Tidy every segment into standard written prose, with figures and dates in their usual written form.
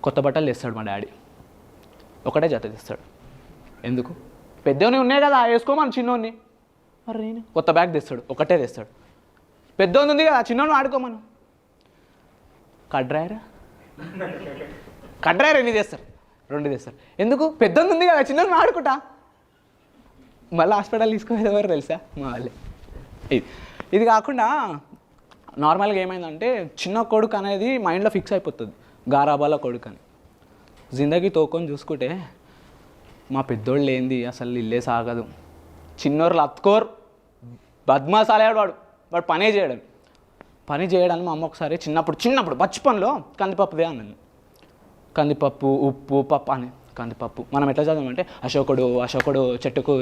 కొత్త బట్టలు తెస్తాడు మా డాడీ. ఒకటే జత తెస్తాడు. ఎందుకు? పెద్దోని ఉన్నాయి కదా వేసుకోమని చిన్నోని. మరి నేను కొత్త బ్యాగ్ తెస్తాడు, ఒకటే తెస్తాడు. పెద్దోని ఉంది కదా చిన్నోని ఆడుకోమను. కడ్రాయరా ఎన్ని తెస్తారు? 2 తెస్తారు. ఎందుకు? పెద్దోని ఉంది కదా చిన్నోని ఆడుకుంటా. మళ్ళీ హాస్పిటల్ తీసుకునేది ఎవరు తెలుసా? మా వాళ్ళే. ఇది కాకుండా నార్మల్గా ఏమైందంటే చిన్న కొడుకు అనేది మైండ్లో ఫిక్స్ అయిపోతుంది, గారాబాల కొడుకు అని. జిందగీ తోకొని చూసుకుంటే మా పెద్దోళ్ళు ఏంది అసలు ఇల్లే సాగదు. చిన్నోరు లత్కోర్ బద్మాసాలేడు వాడు పనే చేయడానికి మా అమ్మ ఒకసారి చిన్నప్పుడు బచ్పన్లో కందిపప్పుదే అన్నది. కందిపప్పు ఉప్పు పప్పు అని. కందిపప్పు మనం ఎట్లా చదవమంటే అశోకుడు చెట్టుకు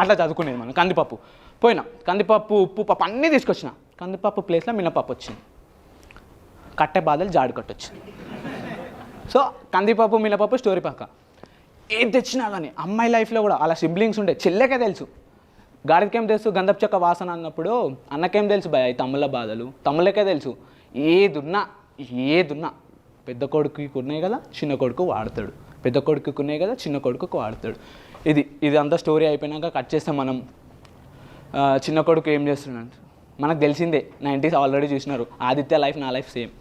అట్లా చదువుకునేది మనం. కందిపప్పు పోయినా కందిపప్పు ఉప్పు పప్పు అన్నీ తీసుకొచ్చిన. కందిపప్పు ప్లేస్లో మినపప్పు వచ్చింది. కట్టె బాధలు జాడు కట్టొచ్చింది. సో కందిపప్పు మినపప్పు స్టోరీ పక్క. ఏది తెచ్చినా కానీ అమ్మాయి లైఫ్లో కూడా అలా సిబ్లింగ్స్ ఉండే. చెల్లెకే తెలుసు గాడికేం తెలుసు గంధపు చెక్క వాసన అన్నప్పుడు, అన్నకేం తెలుసు భయ తమ్ముళ్ళ బాధలు, తమ్ముళ్ళకే తెలుసు. ఏదున్నా పెద్ద కొడుకుకి ఉన్నాయి కదా చిన్న కొడుకు వాడతాడు, పెద్ద కొడుకుకి ఉన్నాయి కదా చిన్న కొడుకు వాడతాడు. ఇది అంతా స్టోరీ అయిపోయినాక కట్ చేస్తే మనం చిన్న కొడుకు ఏం చేస్తున్నాడు మనకు తెలిసిందే. 90s ఆల్రెడీ చూసినారు. ఆదిత్య లైఫ్ నా లైఫ్ సేమ్.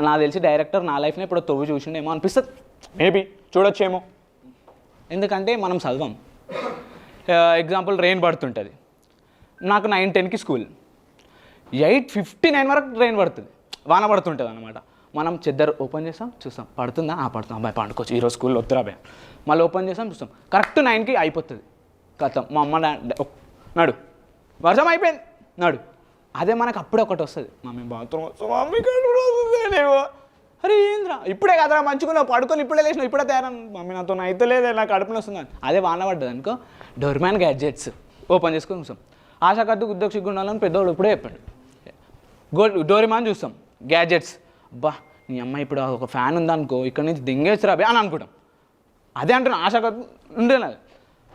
నాకు తెలిసి డైరెక్టర్ నా లైఫ్ని ఇప్పుడు తవ్వు చూసిండేమో అనిపిస్తుంది. మేబీ చూడొచ్చేమో. ఎందుకంటే మనం చదవం. ఎగ్జాంపుల్ రెయిన్ పడుతుంటుంది, నాకు 9-10కి స్కూల్, 8:59 వరకు రెయిన్ పడుతుంది, వాన పడుతుంటుంది అనమాట. మనం చెద్దరు ఓపెన్ చేస్తాం చూస్తాం పడుతుందా, పడుతుంది, అబ్బాయి పండుకోవచ్చు ఈరోజు స్కూల్లో వద్దురా అబ్బాయి. మళ్ళీ ఓపెన్ చేస్తాం చూస్తాం కరెక్ట్ 9కి అయిపోతుంది. కథం మా అమ్మ నడు వర్షం అయిపోయింది నడు. అదే మనకు అప్పుడే ఒకటి వస్తుంది, మమ్మీ బాత్రూమ్ వస్తుందేమో. అరే ఏంద్రా ఇప్పుడే కదరా మంచుకున్నా పడుకొని ఇప్పుడే లేచిన ఇప్పుడే తయారని. మమ్మీ నాతో అయితే లేదే నాకు కడుపుని వస్తుంది. అదే వాన పడ్డది అనుకో డోర్మ్యాన్ గ్యాడ్జెట్స్ ఓపెన్ చేసుకొని చూస్తాం. ఆశకద్దు ఉద్యోగ సిగ్గుండాలని పెద్దవాడు ఇప్పుడే చెప్పాడు. డోరేమాన్ చూస్తాం గ్యాడ్జెట్స్. అబ్బా నీ అమ్మాయి ఇప్పుడు ఒక ఫ్యాన్ ఉందనుకో ఇక్కడ నుంచి దింగేచ్చురా అవి అని అనుకుంటాం. అదే అంటున్నా ఆశకద్దు ఉండేది.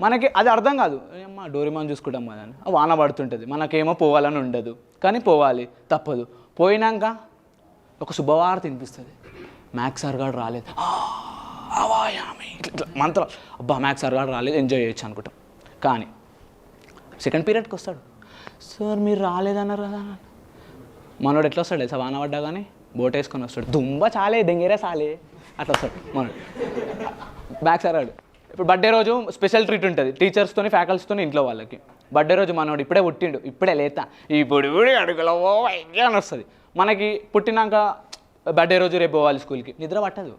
మనకి అది అర్థం కాదు. అమ్మ డోరేమాన్ చూసుకుంటాం కదా అని. వాన పడుతుంటుంది, మనకేమో పోవాలని ఉండదు కానీ పోవాలి తప్పదు. పోయినాక ఒక శుభవార్త వినిపిస్తుంది, మ్యాథ్స్ సార్ గారు రాలేదు. ఇట్లా మంత్రం అబ్బా మ్యాథ్స్ సార్ గారు రాలేదు ఎంజాయ్ చేయొచ్చు అనుకుంటాం. కానీ సెకండ్ పీరియడ్కి వస్తాడు, సార్ మీరు రాలేదన్నారు కదా. మనోడు ఎట్లా వస్తాడు తెలుసా? వాన పడ్డా కానీ బోట్ వేసుకొని వస్తాడు. దుంబ చాలే దెంగేరే చాలే అట్లా వస్తాడు మనోడు. మ్యాథ్స్ సార్ గారు ఇప్పుడు బర్త్డే రోజు స్పెషల్ ట్రీట్ ఉంటుంది టీచర్స్తో ఫ్యాకల్టీతో ఇంట్లో వాళ్ళకి. బర్త్డే రోజు మనోడు ఇప్పుడే పుట్టిండు, ఇప్పుడే లేతా ఇప్పుడు అడుగులో అని వస్తుంది. మనకి పుట్టినాక బర్త్డే రోజు రేపు పోవాలి స్కూల్కి, నిద్ర పట్టదు.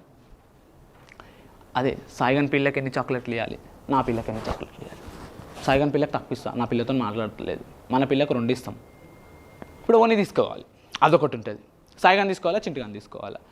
అదే సాయిగన్ పిల్లకి ఎన్ని చాక్లెట్లు ఇవ్వాలి, నా పిల్లకి ఎన్ని చాక్లెట్లు ఇవ్వాలి. సాయిగన్ పిల్లకి తక్కువ ఇస్తాను, నా పిల్లతో మాట్లాడట్లేదు. మన పిల్లకు 2 ఇస్తాం. ఇప్పుడు ఓని తీసుకోవాలి, అదొకటి ఉంటుంది. సాయిగన్ తీసుకోవాలా చింటిగాని తీసుకోవాలా.